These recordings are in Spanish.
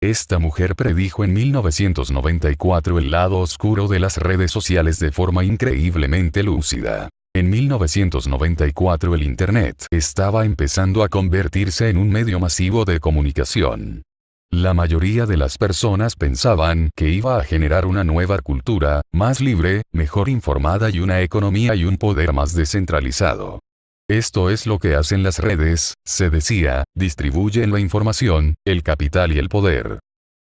Esta mujer predijo en 1994 el lado oscuro de las redes sociales de forma increíblemente lúcida. En 1994 el Internet estaba empezando a convertirse en un medio masivo de comunicación. La mayoría de las personas pensaban que iba a generar una nueva cultura, más libre, mejor informada y una economía y un poder más descentralizado. Esto es lo que hacen las redes, se decía, distribuyen la información, el capital y el poder.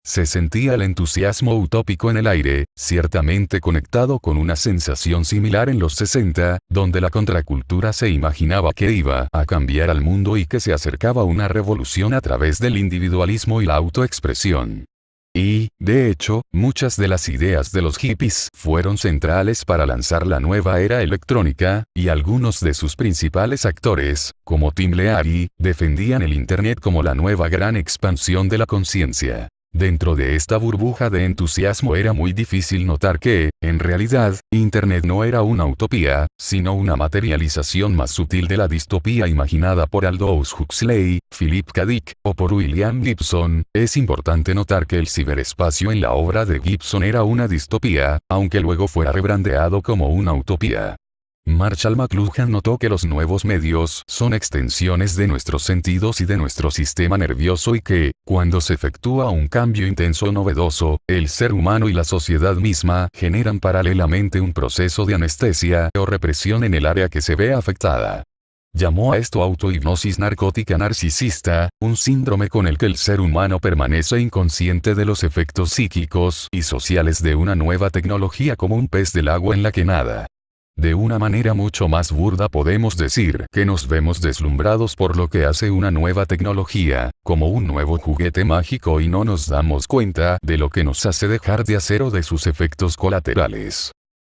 Se sentía el entusiasmo utópico en el aire, ciertamente conectado con una sensación similar en los 60, donde la contracultura se imaginaba que iba a cambiar al mundo y que se acercaba una revolución a través del individualismo y la autoexpresión. Y, de hecho, muchas de las ideas de los hippies fueron centrales para lanzar la nueva era electrónica, y algunos de sus principales actores, como Tim Leary, defendían el Internet como la nueva gran expansión de la conciencia. Dentro de esta burbuja de entusiasmo era muy difícil notar que, en realidad, Internet no era una utopía, sino una materialización más sutil de la distopía imaginada por Aldous Huxley, Philip K. Dick, o por William Gibson. Es importante notar que el ciberespacio en la obra de Gibson era una distopía, aunque luego fuera rebrandeado como una utopía. Marshall McLuhan notó que los nuevos medios son extensiones de nuestros sentidos y de nuestro sistema nervioso y que, cuando se efectúa un cambio intenso o novedoso, el ser humano y la sociedad misma generan paralelamente un proceso de anestesia o represión en el área que se ve afectada. Llamó a esto autohipnosis narcótica narcisista, un síndrome con el que el ser humano permanece inconsciente de los efectos psíquicos y sociales de una nueva tecnología como un pez del agua en la que nada. De una manera mucho más burda podemos decir que nos vemos deslumbrados por lo que hace una nueva tecnología, como un nuevo juguete mágico y no nos damos cuenta de lo que nos hace dejar de hacer o de sus efectos colaterales.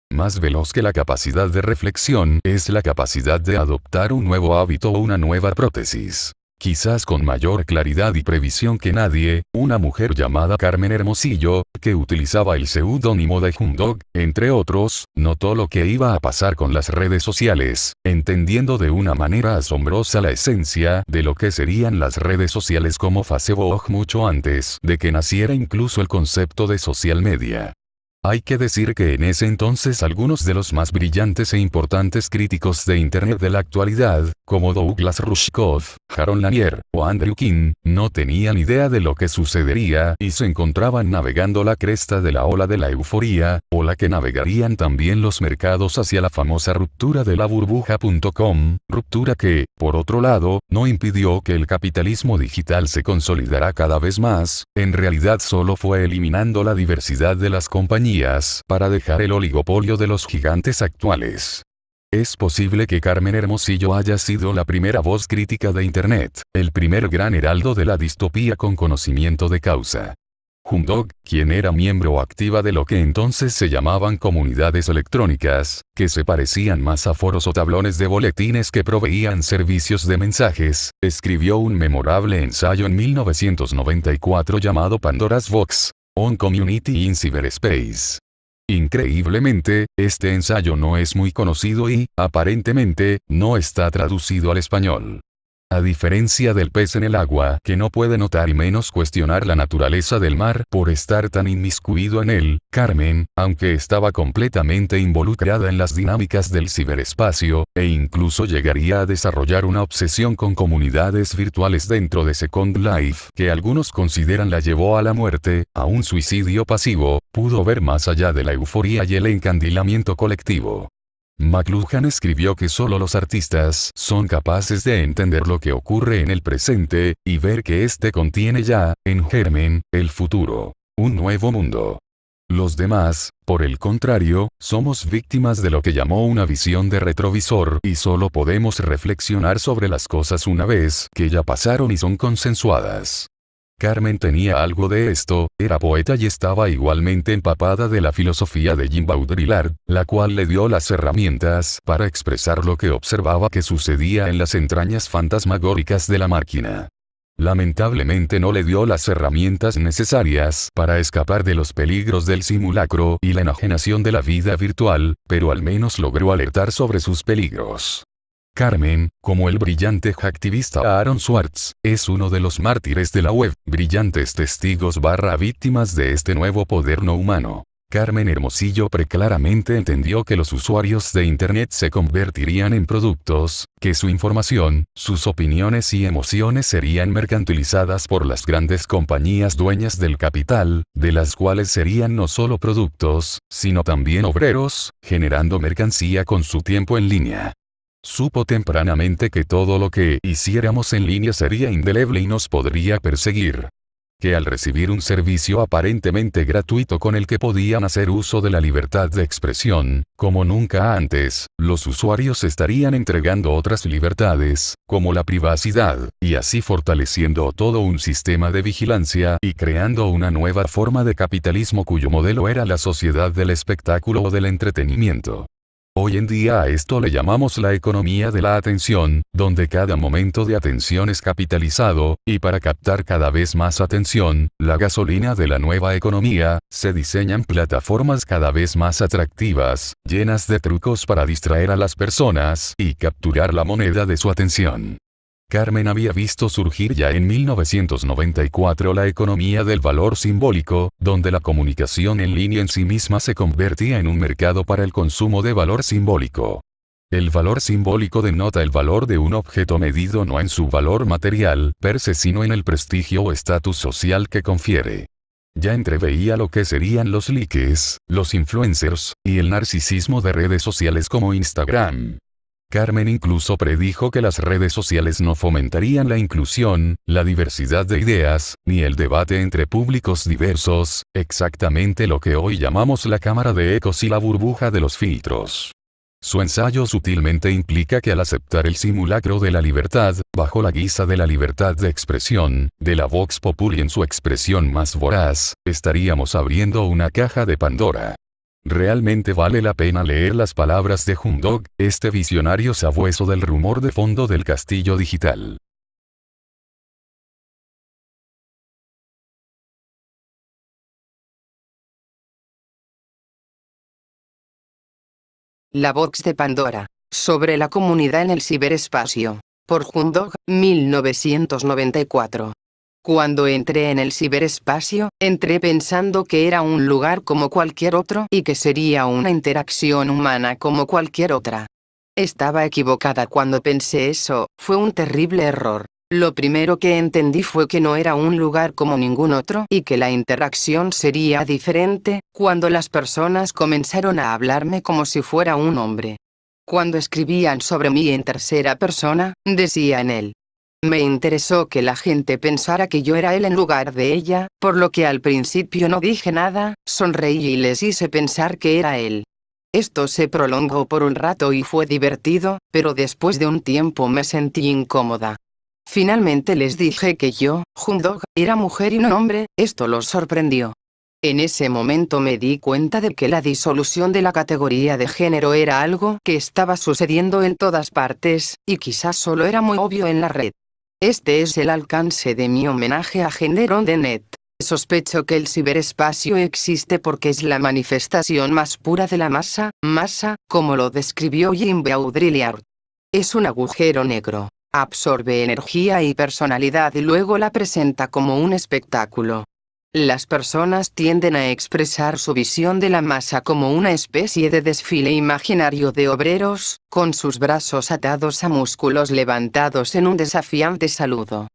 Más veloz que la capacidad de reflexión es la capacidad de adoptar un nuevo hábito o una nueva prótesis. Quizás con mayor claridad y previsión que nadie, una mujer llamada Carmen Hermosillo, que utilizaba el seudónimo de Humdog, entre otros, notó lo que iba a pasar con las redes sociales, entendiendo de una manera asombrosa la esencia de lo que serían las redes sociales como Facebook mucho antes de que naciera incluso el concepto de social media. Hay que decir que en ese entonces algunos de los más brillantes e importantes críticos de Internet de la actualidad, como Douglas Rushkoff, Jaron Lanier, o Andrew King, no tenían idea de lo que sucedería y se encontraban navegando la cresta de la ola de la euforía, o la que navegarían también los mercados hacia la famosa ruptura de la burbuja.com, ruptura que, por otro lado, no impidió que el capitalismo digital se consolidara cada vez más, en realidad solo fue eliminando la diversidad de las compañías para dejar el oligopolio de los gigantes actuales. Es posible que Carmen Hermosillo haya sido la primera voz crítica de Internet, el primer gran heraldo de la distopía con conocimiento de causa. Humdog, quien era miembro activa de lo que entonces se llamaban comunidades electrónicas, que se parecían más a foros o tablones de boletines que proveían servicios de mensajes, escribió un memorable ensayo en 1994 llamado Pandora's Box, On Community in Cyberspace. Increíblemente, este ensayo no es muy conocido y, aparentemente, no está traducido al español. A diferencia del pez en el agua que no puede notar y menos cuestionar la naturaleza del mar por estar tan inmiscuido en él, Carmen, aunque estaba completamente involucrada en las dinámicas del ciberespacio, e incluso llegaría a desarrollar una obsesión con comunidades virtuales dentro de Second Life que algunos consideran la llevó a la muerte, a un suicidio pasivo, pudo ver más allá de la euforía y el encandilamiento colectivo. McLuhan escribió que solo los artistas son capaces de entender lo que ocurre en el presente, y ver que éste contiene ya, en germen, el futuro. Un nuevo mundo. Los demás, por el contrario, somos víctimas de lo que llamó una visión de retrovisor y solo podemos reflexionar sobre las cosas una vez que ya pasaron y son consensuadas. Carmen tenía algo de esto, era poeta y estaba igualmente empapada de la filosofía de Jean Baudrillard, la cual le dio las herramientas para expresar lo que observaba que sucedía en las entrañas fantasmagóricas de la máquina. Lamentablemente no le dio las herramientas necesarias para escapar de los peligros del simulacro y la enajenación de la vida virtual, pero al menos logró alertar sobre sus peligros. Carmen, como el brillante hacktivista Aaron Swartz, es uno de los mártires de la web, brillantes testigos / víctimas de este nuevo poder no humano. Carmen Hermosillo preclaramente entendió que los usuarios de Internet se convertirían en productos, que su información, sus opiniones y emociones serían mercantilizadas por las grandes compañías dueñas del capital, de las cuales serían no solo productos, sino también obreros, generando mercancía con su tiempo en línea. Supo tempranamente que todo lo que hiciéramos en línea sería indeleble y nos podría perseguir. Que al recibir un servicio aparentemente gratuito con el que podían hacer uso de la libertad de expresión, como nunca antes, los usuarios estarían entregando otras libertades, como la privacidad, y así fortaleciendo todo un sistema de vigilancia y creando una nueva forma de capitalismo cuyo modelo era la sociedad del espectáculo o del entretenimiento. Hoy en día a esto le llamamos la economía de la atención, donde cada momento de atención es capitalizado, y para captar cada vez más atención, la gasolina de la nueva economía, se diseñan plataformas cada vez más atractivas, llenas de trucos para distraer a las personas y capturar la moneda de su atención. Carmen había visto surgir ya en 1994 la economía del valor simbólico, donde la comunicación en línea en sí misma se convertía en un mercado para el consumo de valor simbólico. El valor simbólico denota el valor de un objeto medido no en su valor material per se sino en el prestigio o estatus social que confiere. Ya entreveía lo que serían los likes, los influencers, y el narcisismo de redes sociales como Instagram. Carmen incluso predijo que las redes sociales no fomentarían la inclusión, la diversidad de ideas, ni el debate entre públicos diversos, exactamente lo que hoy llamamos la cámara de ecos y la burbuja de los filtros. Su ensayo sutilmente implica que al aceptar el simulacro de la libertad, bajo la guisa de la libertad de expresión, de la Vox Populi en su expresión más voraz, estaríamos abriendo una caja de Pandora. Realmente vale la pena leer las palabras de Humdog, este visionario sabueso del rumor de fondo del castillo digital. La Vox de Pandora, sobre la comunidad en el ciberespacio, por Humdog, 1994. Cuando entré en el ciberespacio, entré pensando que era un lugar como cualquier otro y que sería una interacción humana como cualquier otra. Estaba equivocada cuando pensé eso, fue un terrible error. Lo primero que entendí fue que no era un lugar como ningún otro y que la interacción sería diferente, cuando las personas comenzaron a hablarme como si fuera un hombre. Cuando escribían sobre mí en tercera persona, decía en él. Me interesó que la gente pensara que yo era él en lugar de ella, por lo que al principio no dije nada, sonreí y les hice pensar que era él. Esto se prolongó por un rato y fue divertido, pero después de un tiempo me sentí incómoda. Finalmente les dije que yo, Humdog, era mujer y no hombre, esto los sorprendió. En ese momento me di cuenta de que la disolución de la categoría de género era algo que estaba sucediendo en todas partes, y quizás solo era muy obvio en la red. Este es el alcance de mi homenaje a Gender on the Net. Sospecho que el ciberespacio existe porque es la manifestación más pura de la masa, como lo describió Jim Baudrillard. Es un agujero negro. Absorbe energía y personalidad y luego la presenta como un espectáculo. Las personas tienden a expresar su visión de la masa como una especie de desfile imaginario de obreros, con sus brazos atados a músculos levantados en un desafiante saludo.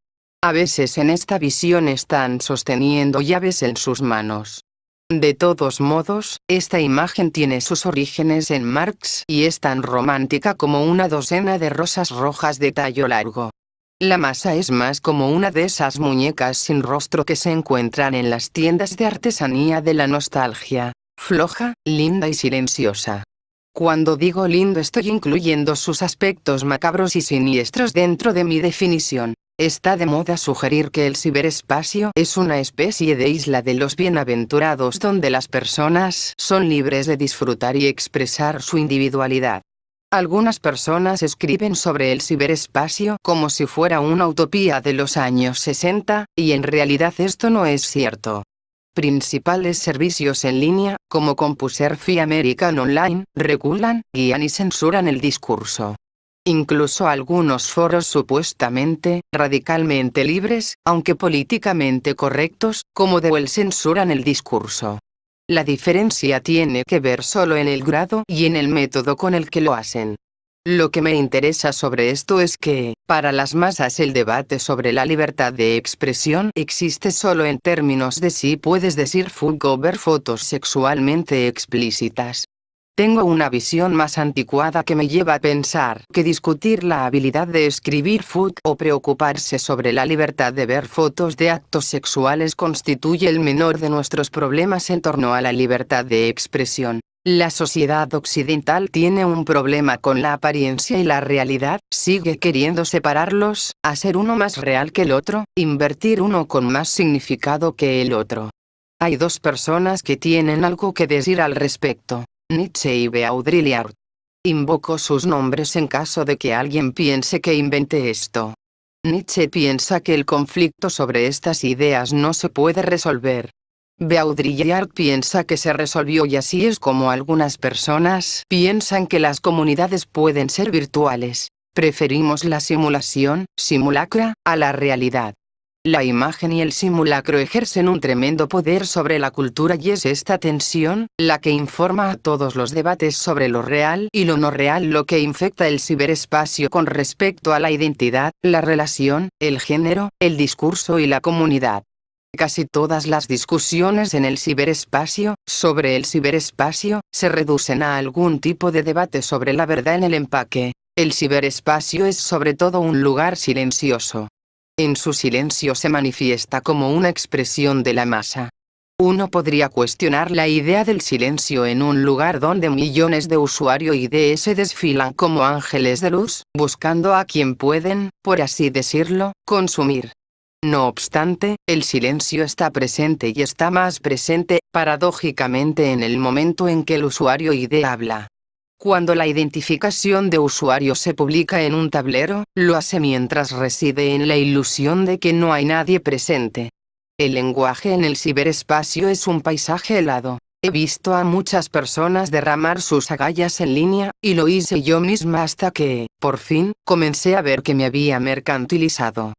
A veces en esta visión están sosteniendo llaves en sus manos. De todos modos, esta imagen tiene sus orígenes en Marx y es tan romántica como una docena de rosas rojas de tallo largo. La masa es más como una de esas muñecas sin rostro que se encuentran en las tiendas de artesanía de la nostalgia, floja, linda y silenciosa. Cuando digo lindo estoy incluyendo sus aspectos macabros y siniestros dentro de mi definición. Está de moda sugerir que el ciberespacio es una especie de isla de los bienaventurados donde las personas son libres de disfrutar y expresar su individualidad. Algunas personas escriben sobre el ciberespacio como si fuera una utopía de los años 60, y en realidad esto no es cierto. Principales servicios en línea, como CompuServe y American Online, regulan, guían y censuran el discurso. Incluso algunos foros supuestamente, radicalmente libres, aunque políticamente correctos, como The Well censuran el discurso. La diferencia tiene que ver solo en el grado y en el método con el que lo hacen. Lo que me interesa sobre esto es que, para las masas el debate sobre la libertad de expresión existe solo en términos de si puedes decir fuck o ver fotos sexualmente explícitas. Tengo una visión más anticuada que me lleva a pensar que discutir la habilidad de escribir fuck o preocuparse sobre la libertad de ver fotos de actos sexuales constituye el menor de nuestros problemas en torno a la libertad de expresión. La sociedad occidental tiene un problema con la apariencia y la realidad, sigue queriendo separarlos, hacer uno más real que el otro, invertir uno con más significado que el otro. Hay dos personas que tienen algo que decir al respecto. Nietzsche y Baudrillard. Invoco sus nombres en caso de que alguien piense que inventé esto. Nietzsche piensa que el conflicto sobre estas ideas no se puede resolver. Baudrillard piensa que se resolvió y así es como algunas personas piensan que las comunidades pueden ser virtuales. Preferimos la simulación, simulacra, a la realidad. La imagen y el simulacro ejercen un tremendo poder sobre la cultura y es esta tensión, la que informa a todos los debates sobre lo real y lo no real lo que infecta el ciberespacio con respecto a la identidad, la relación, el género, el discurso y la comunidad. Casi todas las discusiones en el ciberespacio, sobre el ciberespacio, se reducen a algún tipo de debate sobre la verdad en el empaque. El ciberespacio es sobre todo un lugar silencioso. En su silencio se manifiesta como una expresión de la masa. Uno podría cuestionar la idea del silencio en un lugar donde millones de usuarios IDS desfilan como ángeles de luz, buscando a quien pueden, por así decirlo, consumir. No obstante, el silencio está presente y está más presente, paradójicamente, en el momento en que el usuario ID habla. Cuando la identificación de usuario se publica en un tablero, lo hace mientras reside en la ilusión de que no hay nadie presente. El lenguaje en el ciberespacio es un paisaje helado. He visto a muchas personas derramar sus agallas en línea, y lo hice yo misma hasta que, por fin, comencé a ver que me había mercantilizado.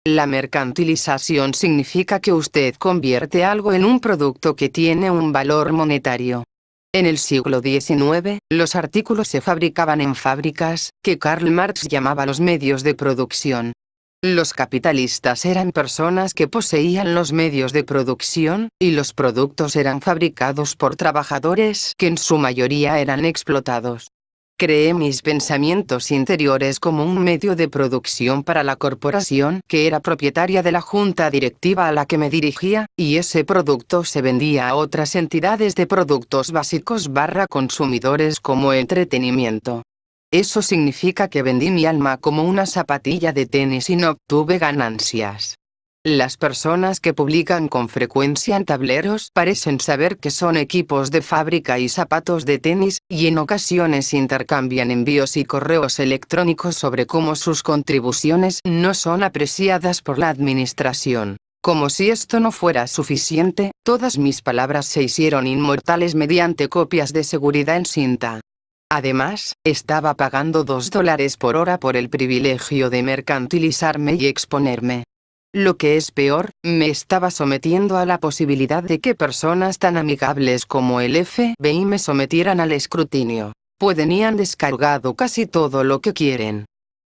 La mercantilización significa que usted convierte algo en un producto que tiene un valor monetario. En el siglo XIX, los artículos se fabricaban en fábricas, que Karl Marx llamaba los medios de producción. Los capitalistas eran personas que poseían los medios de producción, y los productos eran fabricados por trabajadores que en su mayoría eran explotados. Creé mis pensamientos interiores como un medio de producción para la corporación que era propietaria de la junta directiva a la que me dirigía, y ese producto se vendía a otras entidades de productos básicos / consumidores como entretenimiento. Eso significa que vendí mi alma como una zapatilla de tenis y no obtuve ganancias. Las personas que publican con frecuencia en tableros parecen saber que son equipos de fábrica y zapatos de tenis, y en ocasiones intercambian envíos y correos electrónicos sobre cómo sus contribuciones no son apreciadas por la administración. Como si esto no fuera suficiente, todas mis palabras se hicieron inmortales mediante copias de seguridad en cinta. Además, estaba pagando $2 por hora por el privilegio de mercantilizarme y exponerme. Lo que es peor, me estaba sometiendo a la posibilidad de que personas tan amigables como el FBI me sometieran al escrutinio. Pueden y han descargado casi todo lo que quieren.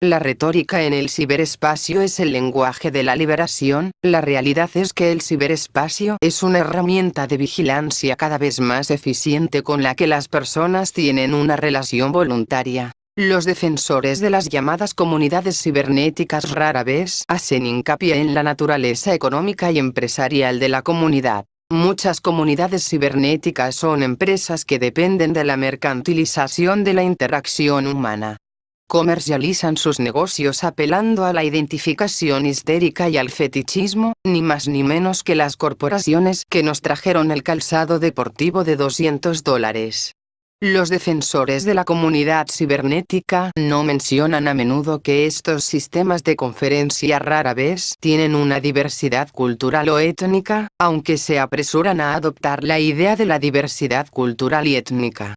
La retórica en el ciberespacio es el lenguaje de la liberación. La realidad es que el ciberespacio es una herramienta de vigilancia cada vez más eficiente con la que las personas tienen una relación voluntaria. Los defensores de las llamadas comunidades cibernéticas rara vez hacen hincapié en la naturaleza económica y empresarial de la comunidad. Muchas comunidades cibernéticas son empresas que dependen de la mercantilización de la interacción humana. Comercializan sus negocios apelando a la identificación histérica y al fetichismo, ni más ni menos que las corporaciones que nos trajeron el calzado deportivo de $200. Los defensores de la comunidad cibernética no mencionan a menudo que estos sistemas de conferencia rara vez tienen una diversidad cultural o étnica, aunque se apresuran a adoptar la idea de la diversidad cultural y étnica.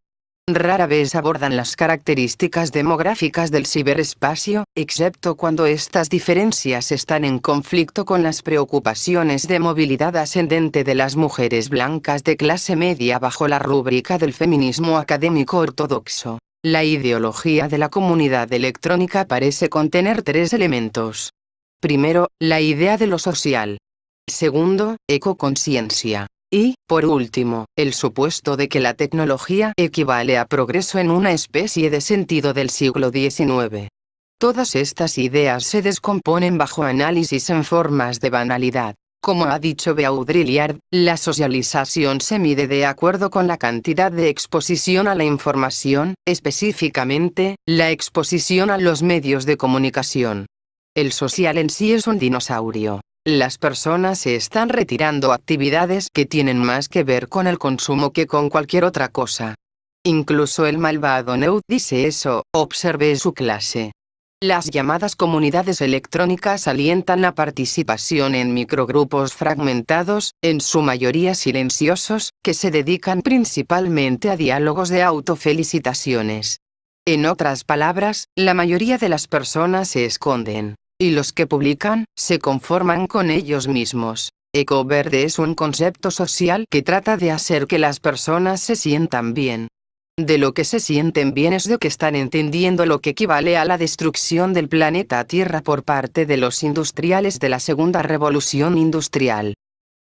Rara vez abordan las características demográficas del ciberespacio, excepto cuando estas diferencias están en conflicto con las preocupaciones de movilidad ascendente de las mujeres blancas de clase media bajo la rúbrica del feminismo académico ortodoxo. La ideología de la comunidad electrónica parece contener tres elementos. Primero, la idea de lo social. Segundo, ecoconciencia. Y, por último, el supuesto de que la tecnología equivale a progreso en una especie de sentido del siglo XIX. Todas estas ideas se descomponen bajo análisis en formas de banalidad. Como ha dicho Baudrillard, la socialización se mide de acuerdo con la cantidad de exposición a la información, específicamente, la exposición a los medios de comunicación. El social en sí es un dinosaurio. Las personas se están retirando actividades que tienen más que ver con el consumo que con cualquier otra cosa. Incluso el malvado Neud dice eso, observe su clase. Las llamadas comunidades electrónicas alientan la participación en microgrupos fragmentados, en su mayoría silenciosos, que se dedican principalmente a diálogos de autofelicitaciones. En otras palabras, la mayoría de las personas se esconden. Y los que publican, se conforman con ellos mismos. Ecoverde es un concepto social que trata de hacer que las personas se sientan bien. De lo que se sienten bien es de que están entendiendo lo que equivale a la destrucción del planeta Tierra por parte de los industriales de la segunda revolución industrial.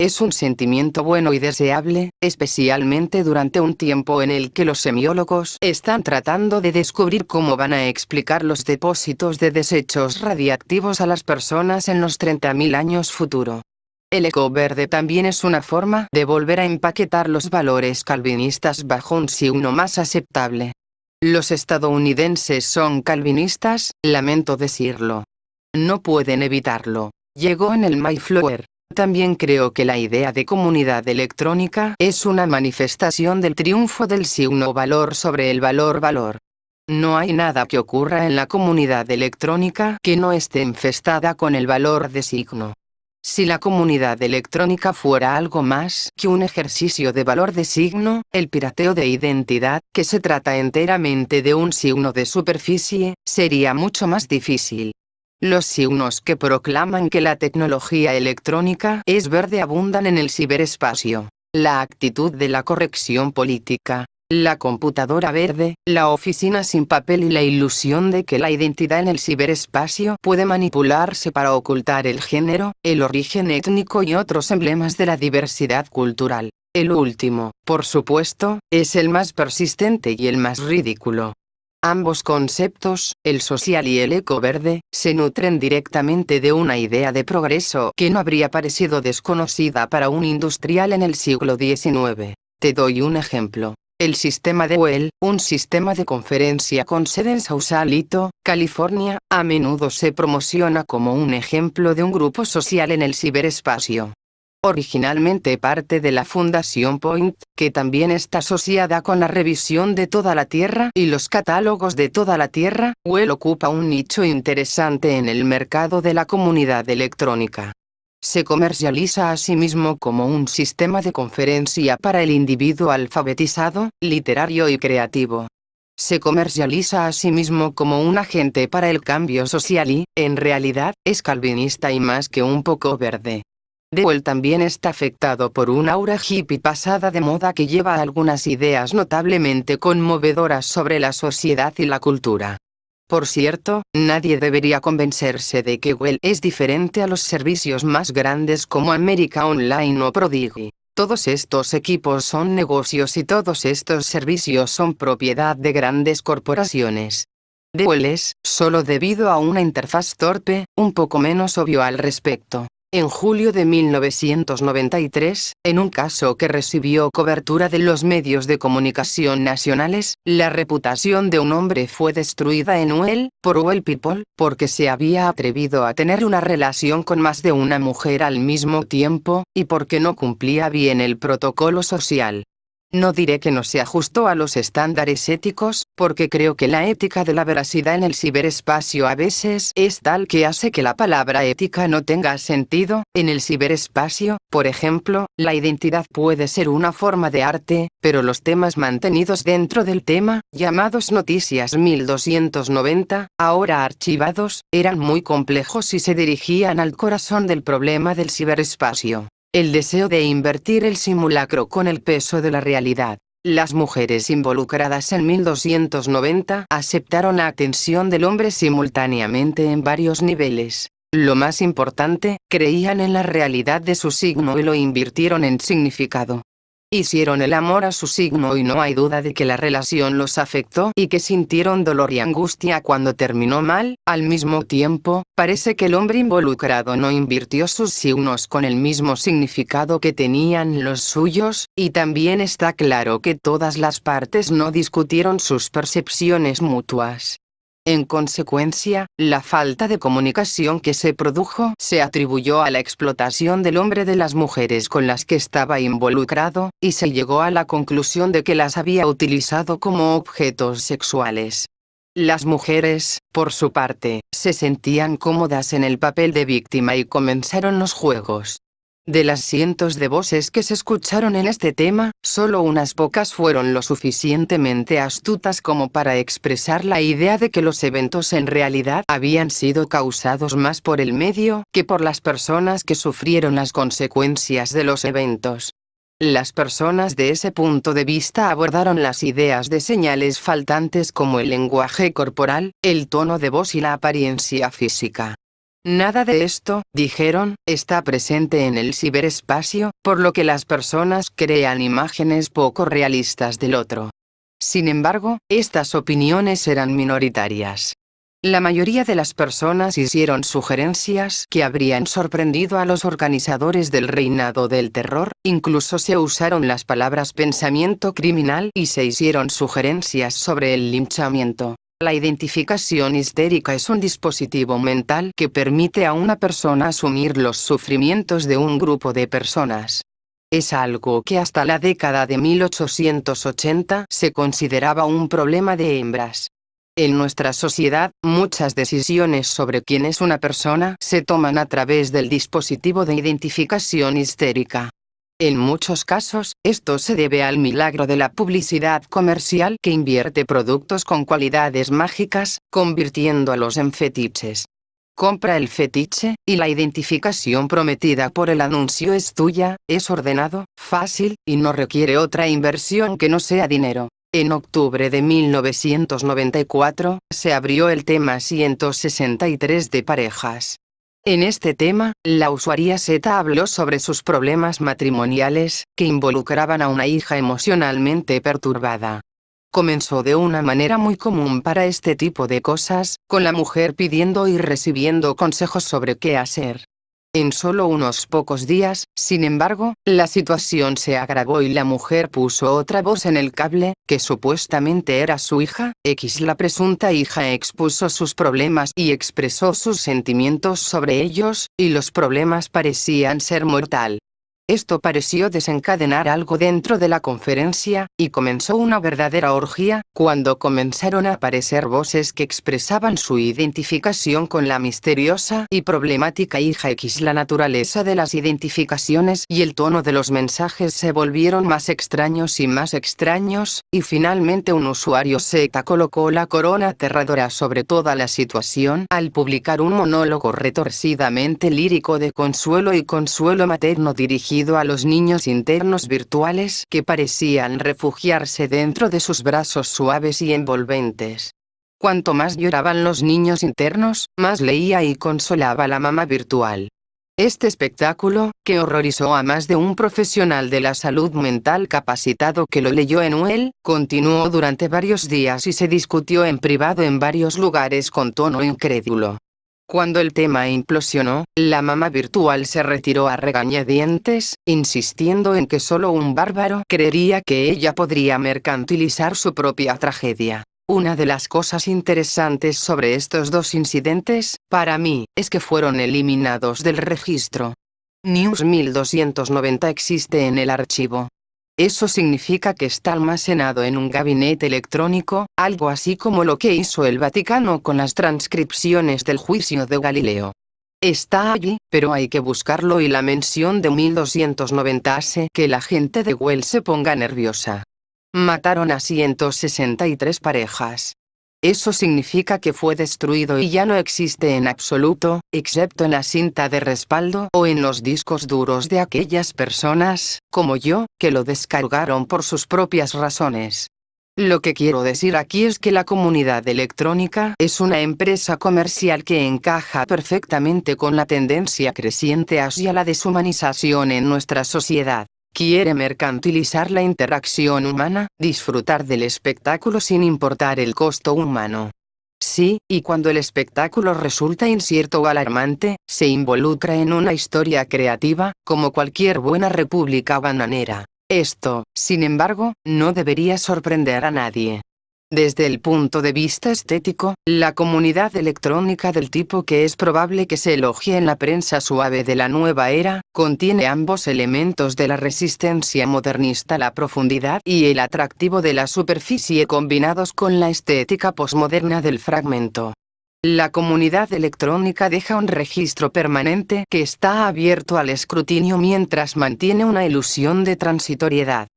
Es un sentimiento bueno y deseable, especialmente durante un tiempo en el que los semiólogos están tratando de descubrir cómo van a explicar los depósitos de desechos radiactivos a las personas en los 30.000 años futuro. El ecoverde también es una forma de volver a empaquetar los valores calvinistas bajo un signo más aceptable. Los estadounidenses son calvinistas, lamento decirlo. No pueden evitarlo. Llegó en el Mayflower. También creo que la idea de comunidad electrónica es una manifestación del triunfo del signo valor sobre el valor. No hay nada que ocurra en la comunidad electrónica que no esté infestada con el valor de signo. Si la comunidad electrónica fuera algo más que un ejercicio de valor de signo, el pirateo de identidad, que se trata enteramente de un signo de superficie, sería mucho más difícil. Los signos que proclaman que la tecnología electrónica es verde abundan en el ciberespacio. La actitud de la corrección política, la computadora verde, la oficina sin papel y la ilusión de que la identidad en el ciberespacio puede manipularse para ocultar el género, el origen étnico y otros emblemas de la diversidad cultural. El último, por supuesto, es el más persistente y el más ridículo. Ambos conceptos, el social y el ecoverde, se nutren directamente de una idea de progreso que no habría parecido desconocida para un industrial en el siglo XIX. Te doy un ejemplo. El sistema de Well, un sistema de conferencia con sede en Sausalito, California, a menudo se promociona como un ejemplo de un grupo social en el ciberespacio. Originalmente parte de la Fundación Point, que también está asociada con la revisión de toda la Tierra y los catálogos de toda la Tierra, Well ocupa un nicho interesante en el mercado de la comunidad electrónica. Se comercializa a sí mismo como un sistema de conferencia para el individuo alfabetizado, literario y creativo. Se comercializa a sí mismo como un agente para el cambio social y, en realidad, es calvinista y más que un poco verde. Dewey también está afectado por un aura hippie pasada de moda que lleva algunas ideas notablemente conmovedoras sobre la sociedad y la cultura. Por cierto, nadie debería convencerse de que Well es diferente a los servicios más grandes como America Online o Prodigy. Todos estos equipos son negocios y todos estos servicios son propiedad de grandes corporaciones. Dewey es, solo debido a una interfaz torpe, un poco menos obvio al respecto. En julio de 1993, en un caso que recibió cobertura de los medios de comunicación nacionales, la reputación de un hombre fue destruida en Well, por Well People, porque se había atrevido a tener una relación con más de una mujer al mismo tiempo, y porque no cumplía bien el protocolo social. No diré que no se ajustó a los estándares éticos, porque creo que la ética de la veracidad en el ciberespacio a veces es tal que hace que la palabra ética no tenga sentido. En el ciberespacio, por ejemplo, la identidad puede ser una forma de arte, pero los temas mantenidos dentro del tema, llamados Noticias 1290, ahora archivados, eran muy complejos y se dirigían al corazón del problema del ciberespacio. El deseo de invertir el simulacro con el peso de la realidad. Las mujeres involucradas en 1290 aceptaron la atención del hombre simultáneamente en varios niveles. Lo más importante, creían en la realidad de su signo y lo invirtieron en significado. Hicieron el amor a su signo y no hay duda de que la relación los afectó y que sintieron dolor y angustia cuando terminó mal. Al mismo tiempo, parece que el hombre involucrado no invirtió sus signos con el mismo significado que tenían los suyos, y también está claro que todas las partes no discutieron sus percepciones mutuas. En consecuencia, la falta de comunicación que se produjo se atribuyó a la explotación del hombre de las mujeres con las que estaba involucrado, y se llegó a la conclusión de que las había utilizado como objetos sexuales. Las mujeres, por su parte, se sentían cómodas en el papel de víctima y comenzaron los juegos. De las cientos de voces que se escucharon en este tema, solo unas pocas fueron lo suficientemente astutas como para expresar la idea de que los eventos en realidad habían sido causados más por el medio que por las personas que sufrieron las consecuencias de los eventos. Las personas de ese punto de vista abordaron las ideas de señales faltantes como el lenguaje corporal, el tono de voz y la apariencia física. Nada de esto, dijeron, está presente en el ciberespacio, por lo que las personas crean imágenes poco realistas del otro. Sin embargo, estas opiniones eran minoritarias. La mayoría de las personas hicieron sugerencias que habrían sorprendido a los organizadores del reinado del terror, incluso se usaron las palabras pensamiento criminal y se hicieron sugerencias sobre el linchamiento. La identificación histérica es un dispositivo mental que permite a una persona asumir los sufrimientos de un grupo de personas. Es algo que hasta la década de 1880 se consideraba un problema de hembras. En nuestra sociedad, muchas decisiones sobre quién es una persona se toman a través del dispositivo de identificación histérica. En muchos casos, esto se debe al milagro de la publicidad comercial que invierte productos con cualidades mágicas, convirtiéndolos en fetiches. Compra el fetiche, y la identificación prometida por el anuncio es tuya, es ordenado, fácil, y no requiere otra inversión que no sea dinero. En octubre de 1994, se abrió el tema 163 de parejas. En este tema, la usuaria Z habló sobre sus problemas matrimoniales, que involucraban a una hija emocionalmente perturbada. Comenzó de una manera muy común para este tipo de cosas, con la mujer pidiendo y recibiendo consejos sobre qué hacer. En solo unos pocos días, sin embargo, la situación se agravó y la mujer puso otra voz en el cable, que supuestamente era su hija. La presunta hija expuso sus problemas y expresó sus sentimientos sobre ellos, y los problemas parecían ser mortal. Esto pareció desencadenar algo dentro de la conferencia, y comenzó una verdadera orgía, cuando comenzaron a aparecer voces que expresaban su identificación con la misteriosa y problemática hija X. La naturaleza de las identificaciones y el tono de los mensajes se volvieron más extraños, y finalmente un usuario Z colocó la corona aterradora sobre toda la situación al publicar un monólogo retorcidamente lírico de consuelo y consuelo materno dirigido a los niños internos virtuales que parecían refugiarse dentro de sus brazos suaves y envolventes. Cuanto más lloraban los niños internos, más leía y consolaba la mamá virtual. Este espectáculo, que horrorizó a más de un profesional de la salud mental capacitado que lo leyó en UL, continuó durante varios días y se discutió en privado en varios lugares con tono incrédulo. Cuando el tema implosionó, la mamá virtual se retiró a regañadientes, insistiendo en que solo un bárbaro creería que ella podría mercantilizar su propia tragedia. Una de las cosas interesantes sobre estos dos incidentes, para mí, es que fueron eliminados del registro. News 1290 existe en el archivo. Eso significa que está almacenado en un gabinete electrónico, algo así como lo que hizo el Vaticano con las transcripciones del juicio de Galileo. Está allí, pero hay que buscarlo y la mención de 1290 hace que la gente de Wells se ponga nerviosa. Mataron a 163 parejas. Eso significa que fue destruido y ya no existe en absoluto, excepto en la cinta de respaldo o en los discos duros de aquellas personas, como yo, que lo descargaron por sus propias razones. Lo que quiero decir aquí es que la comunidad electrónica es una empresa comercial que encaja perfectamente con la tendencia creciente hacia la deshumanización en nuestra sociedad. Quiere mercantilizar la interacción humana, disfrutar del espectáculo sin importar el costo humano. Sí, y cuando el espectáculo resulta incierto o alarmante, se involucra en una historia creativa, como cualquier buena república bananera. Esto, sin embargo, no debería sorprender a nadie. Desde el punto de vista estético, la comunidad electrónica del tipo que es probable que se elogie en la prensa suave de la nueva era, contiene ambos elementos de la resistencia modernista, la profundidad y el atractivo de la superficie combinados con la estética posmoderna del fragmento. La comunidad electrónica deja un registro permanente que está abierto al escrutinio mientras mantiene una ilusión de transitoriedad.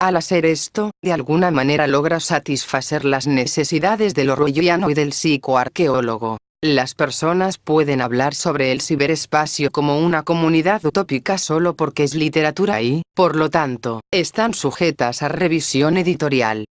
Al hacer esto, de alguna manera logra satisfacer las necesidades del orwelliano y del psicoarqueólogo. Las personas pueden hablar sobre el ciberespacio como una comunidad utópica solo porque es literatura y, por lo tanto, están sujetas a revisión editorial.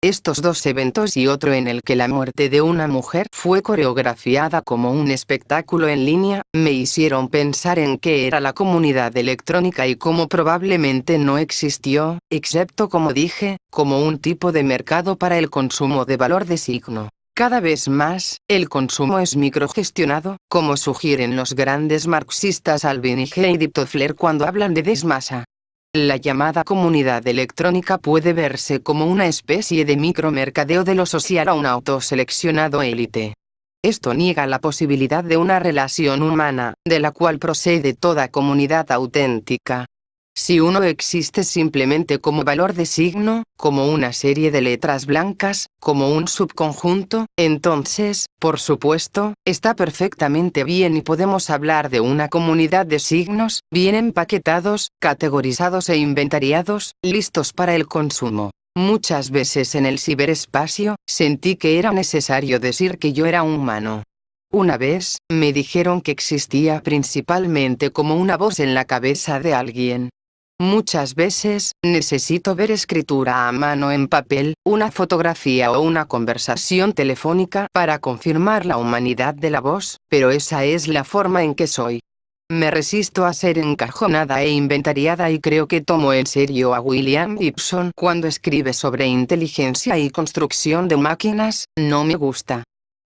Estos dos eventos y otro en el que la muerte de una mujer fue coreografiada como un espectáculo en línea, me hicieron pensar en qué era la comunidad electrónica y cómo probablemente no existió, excepto como dije, como un tipo de mercado para el consumo de valor de signo. Cada vez más, el consumo es microgestionado, como sugieren los grandes marxistas Alvin y Heidi Toffler cuando hablan de desmasa. La llamada comunidad electrónica puede verse como una especie de micromercadeo de lo social a un autoseleccionado élite. Esto niega la posibilidad de una relación humana, de la cual procede toda comunidad auténtica. Si uno existe simplemente como valor de signo, como una serie de letras blancas, como un subconjunto, entonces, por supuesto, está perfectamente bien y podemos hablar de una comunidad de signos, bien empaquetados, categorizados e inventariados, listos para el consumo. Muchas veces en el ciberespacio, sentí que era necesario decir que yo era humano. Una vez, me dijeron que existía principalmente como una voz en la cabeza de alguien. Muchas veces, necesito ver escritura a mano en papel, una fotografía o una conversación telefónica para confirmar la humanidad de la voz, pero esa es la forma en que soy. Me resisto a ser encajonada e inventariada y creo que tomo en serio a William Gibson cuando escribe sobre inteligencia y construcción de máquinas, no me gusta.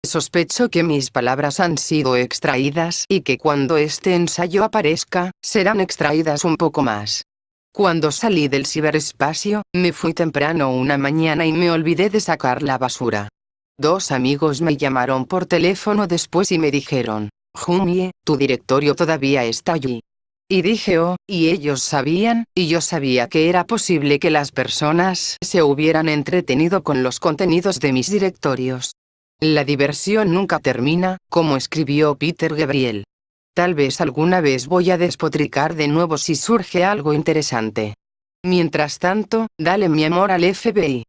Sospecho que mis palabras han sido extraídas y que cuando este ensayo aparezca, serán extraídas un poco más. Cuando salí del ciberespacio, me fui temprano una mañana y me olvidé de sacar la basura. 2 amigos me llamaron por teléfono después y me dijeron, Jumie, tu directorio todavía está allí. Y dije oh, y ellos sabían, y yo sabía que era posible que las personas se hubieran entretenido con los contenidos de mis directorios. La diversión nunca termina, como escribió Peter Gabriel. Tal vez alguna vez voy a despotricar de nuevo si surge algo interesante. Mientras tanto, dale mi amor al FBI.